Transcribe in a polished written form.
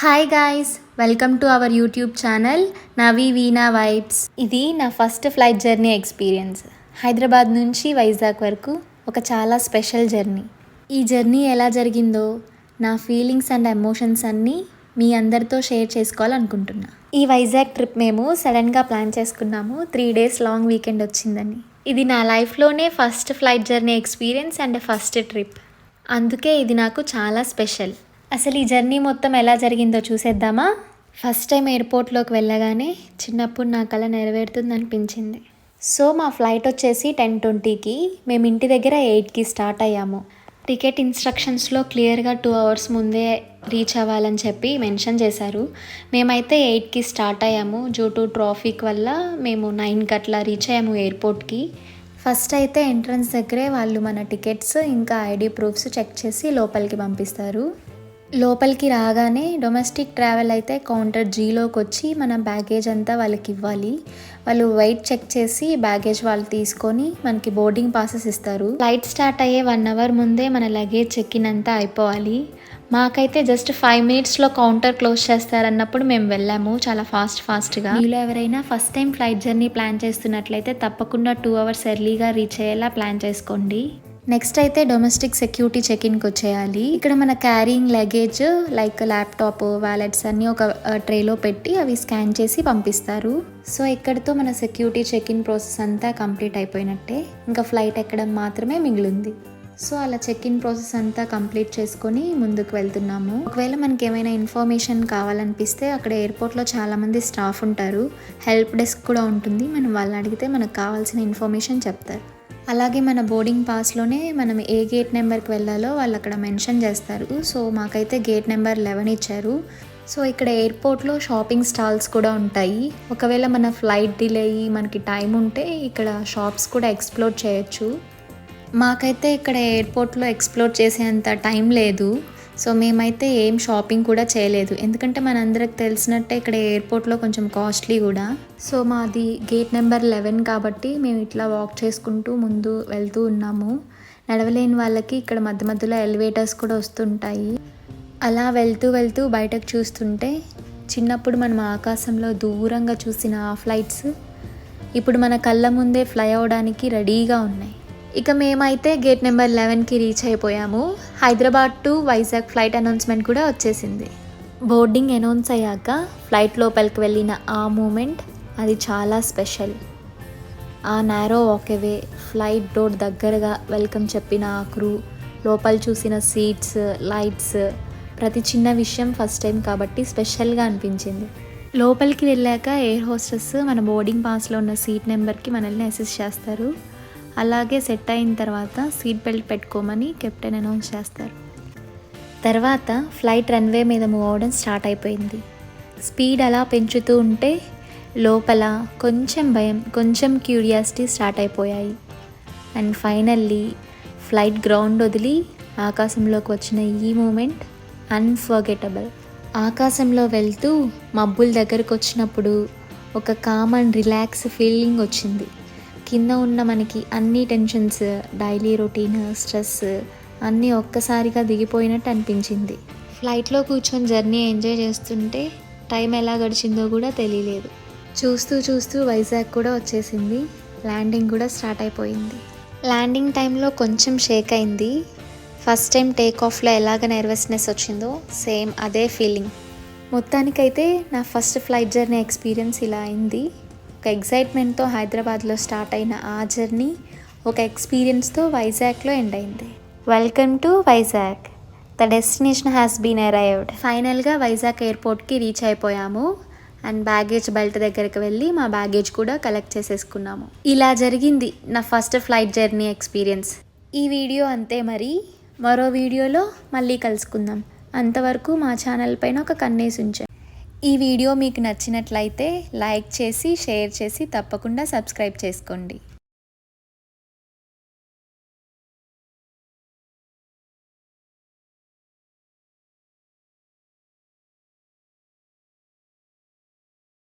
Hi guys, welcome to our YouTube channel Navi Veena vibes. ఇది నా first flight journey experience. Hyderabad నుంచి వైజాగ్ వరకు ఒక చాలా స్పెషల్ జర్నీ. ఈ జర్నీ ఎలా జరిగిందో, నా ఫీలింగ్స్ అండ్ ఎమోషన్స్ అన్నీ మీ అందరితో షేర్ చేసుకోవాలనుకుంటున్నా. ఈ వైజాగ్ ట్రిప్ మేము సడన్గా ప్లాన్ చేసుకున్నాము. 3 days లాంగ్ వీకెండ్ వచ్చిందని. ఇది నా లైఫ్లోనే first flight journey experience and first trip. అందుకే ఇది నాకు చాలా స్పెషల్. అసలు ఈ జర్నీ మొత్తం ఎలా జరిగిందో చూసేద్దామా? ఫస్ట్ టైం ఎయిర్పోర్ట్లోకి వెళ్ళగానే చిన్నప్పుడు నా కళ నెరవేరుతుంది అనిపించింది. సో మా ఫ్లైట్ వచ్చేసి 10:20కి, మేము ఇంటి దగ్గర 8కి స్టార్ట్ అయ్యాము. టికెట్ ఇన్స్ట్రక్షన్స్లో క్లియర్గా 2 hours ముందే రీచ్ అవ్వాలని చెప్పి మెన్షన్ చేశారు. మేమైతే 8కి స్టార్ట్ అయ్యాము. డ్యూ టు ట్రాఫిక్ వల్ల మేము 9కి అట్లా రీచ్ అయ్యాము ఎయిర్పోర్ట్కి. ఫస్ట్ అయితే ఎంట్రన్స్ దగ్గరే వాళ్ళు మన టికెట్స్ ఇంకా ఐడి ప్రూఫ్స్ చెక్ చేసి లోపలికి పంపిస్తారు. లోపలికి రాగానే డొమెస్టిక్ ట్రావెల్ అయితే కౌంటర్ జీలోకి వచ్చి మన బ్యాగేజ్ అంతా వాళ్ళకి ఇవ్వాలి. వాళ్ళు వెయిట్ చెక్ చేసి బ్యాగేజ్ వాళ్ళు తీసుకొని మనకి బోర్డింగ్ పాసెస్ ఇస్తారు. ఫ్లైట్ స్టార్ట్ అయ్యే 1 hour ముందే మన లగేజ్ చెక్ ఇన్ అంతా అయిపోవాలి. మాకైతే జస్ట్ 5 minutesలో కౌంటర్ క్లోజ్ చేస్తారన్నప్పుడు మేము వెళ్ళాము చాలా ఫాస్ట్గా. మీలో ఎవరైనా first time flight journey plan చేస్తున్నట్లయితే తప్పకుండా 2 hours ఎర్లీగా రీచ్ అయ్యేలా ప్లాన్ చేసుకోండి. నెక్స్ట్ అయితే డొమెస్టిక్ సెక్యూరిటీ చెక్-ఇన్కి వచ్చేయాలి. ఇక్కడ మన carrying luggage like laptop, wallets అన్నీ ఒక ట్రేలో పెట్టి అవి స్కాన్ చేసి పంపిస్తారు. సో ఇక్కడితో మన సెక్యూరిటీ చెక్-ఇన్ ప్రాసెస్ అంతా కంప్లీట్ అయిపోయినట్టే. ఇంకా ఫ్లైట్ ఎక్కడం మాత్రమే మిగిలింది. సో అలా చెక్-ఇన్ ప్రాసెస్ అంతా కంప్లీట్ చేసుకొని ముందుకు వెళ్తున్నాము. ఒకవేళ మనకి ఏమైనా ఇన్ఫర్మేషన్ కావాలనిపిస్తే అక్కడ ఎయిర్పోర్ట్లో చాలామంది స్టాఫ్ ఉంటారు. హెల్ప్ డెస్క్ కూడా ఉంటుంది. మనం వాళ్ళని అడిగితే మనకు కావాల్సిన ఇన్ఫర్మేషన్ చెప్తారు. అలాగే మన బోర్డింగ్ పాస్లోనే మనం ఏ గేట్ నెంబర్కి వెళ్ళాలో వాళ్ళు అక్కడ మెన్షన్ చేస్తారు. సో మాకైతే గేట్ నెంబర్ 11 ఇచ్చారు. సో ఇక్కడ ఎయిర్పోర్ట్లో షాపింగ్ స్టాల్స్ కూడా ఉంటాయి. ఒకవేళ మన ఫ్లైట్ డిలే అయ్యి మనకి టైం ఉంటే ఇక్కడ షాప్స్ కూడా ఎక్స్ప్లోర్ చేయొచ్చు. మాకైతే ఇక్కడ ఎయిర్పోర్ట్లో ఎక్స్ప్లోర్ చేసేంత టైం లేదు. సో మేమైతే ఏం షాపింగ్ కూడా చేయలేదు. ఎందుకంటే మనందరికి తెలిసినట్టే ఇక్కడ ఎయిర్పోర్ట్లో కొంచెం కాస్ట్లీ కూడా. సో మాది గేట్ నెంబర్ 11 కాబట్టి మేము ఇట్లా వాక్ చేసుకుంటూ ముందు వెళ్తూ ఉన్నాము. నడవలేని వాళ్ళకి ఇక్కడ మధ్య మధ్యలో ఎలివేటర్స్ కూడా వస్తుంటాయి. అలా వెళ్తూ బయటకు చూస్తుంటే చిన్నప్పుడు మనం ఆకాశంలో దూరంగా చూసిన ఆ ఫ్లైట్స్ ఇప్పుడు మన కళ్ళ ముందే ఫ్లై అవ్వడానికి రెడీగా ఉన్నాయి. ఇక మేమైతే గేట్ నెంబర్ 11కి రీచ్ అయిపోయాము. Hyderabad to Vizag flight announcement కూడా వచ్చేసింది. బోర్డింగ్ అనౌన్స్ అయ్యాక ఫ్లైట్ లోపలికి వెళ్ళిన ఆ మూమెంట్ అది చాలా స్పెషల్. ఆ నారో వాక్వే, ఫ్లైట్ డోర్ దగ్గరగా వెల్కమ్ చెప్పిన ఆ క్రూ, లోపల చూసిన సీట్స్, లైట్స్, ప్రతి చిన్న విషయం ఫస్ట్ టైం కాబట్టి స్పెషల్గా అనిపించింది. లోపలికి వెళ్ళాక ఎయిర్ హోస్టెస్ మన బోర్డింగ్ పాస్లో ఉన్న సీట్ నెంబర్కి మనల్ని అసిస్ట్ చేస్తారు. అలాగే సెట్ అయిన తర్వాత సీట్ బెల్ట్ పెట్టుకోమని కెప్టెన్ అనౌన్స్ చేస్తారు. తర్వాత ఫ్లైట్ రన్వే మీద మూవ్ అవ్వడం స్టార్ట్ అయిపోయింది. స్పీడ్ అలా పెంచుతూ ఉంటే లోపల కొంచెం భయం, కొంచెం క్యూరియాసిటీ స్టార్ట్ అయిపోయాయి. అండ్ ఫైనల్లీ ఫ్లైట్ గ్రౌండ్ వదిలి ఆకాశంలోకి వచ్చిన ఈ మూమెంట్ అన్ఫర్గెటబుల్. ఆకాశంలో వెళ్తూ మబ్బుల దగ్గరకు వచ్చినప్పుడు ఒక కామ్ అండ్ రిలాక్స్ ఫీలింగ్ వచ్చింది. కింద ఉన్న మనకి అన్ని టెన్షన్స్, డైలీ రొటీన్, స్ట్రెస్ అన్నీ ఒక్కసారిగా దిగిపోయినట్టు అనిపించింది. ఫ్లైట్లో కూర్చొని జర్నీ ఎంజాయ్ చేస్తుంటే టైం ఎలా గడిచిందో కూడా తెలియలేదు. చూస్తూ వైజాగ్ కూడా వచ్చేసింది. ల్యాండింగ్ కూడా స్టార్ట్ అయిపోయింది. ల్యాండింగ్ టైంలో కొంచెం షేక్ అయింది. ఫస్ట్ టైం టేక్ ఆఫ్లో ఎలాగ నర్వస్నెస్ వచ్చిందో సేమ్ అదే ఫీలింగ్. మొత్తానికైతే నా ఫస్ట్ ఫ్లైట్ జర్నీ ఎక్స్పీరియన్స్ ఇలా అయింది. ఒక ఎగ్జైట్మెంట్తో హైదరాబాద్లో స్టార్ట్ అయిన ఆ జర్నీ ఒక ఎక్స్పీరియన్స్తో వైజాగ్లో ఎండ్ అయింది. Welcome to Vizag. The destination has been arrived. ఫైనల్గా వైజాగ్ ఎయిర్పోర్ట్కి రీచ్ అయిపోయాము. అండ్ బ్యాగేజ్ బెల్ట్ దగ్గరికి వెళ్ళి మా బ్యాగేజ్ కూడా కలెక్ట్ చేసేసుకున్నాము. ఇలా జరిగింది నా ఫస్ట్ ఫ్లైట్ జర్నీ ఎక్స్పీరియన్స్. ఈ వీడియో అంతే. మరి మరో వీడియోలో మళ్ళీ కలుసుకుందాం. అంతవరకు మా ఛానల్ పైన ఒక కన్నేసి ఉంచాను. ఈ వీడియో మీకు నచ్చినట్లయితే లైక్ చేసి, షేర్ చేసి తప్పకుండా సబ్స్క్రైబ్ చేసుకోండి.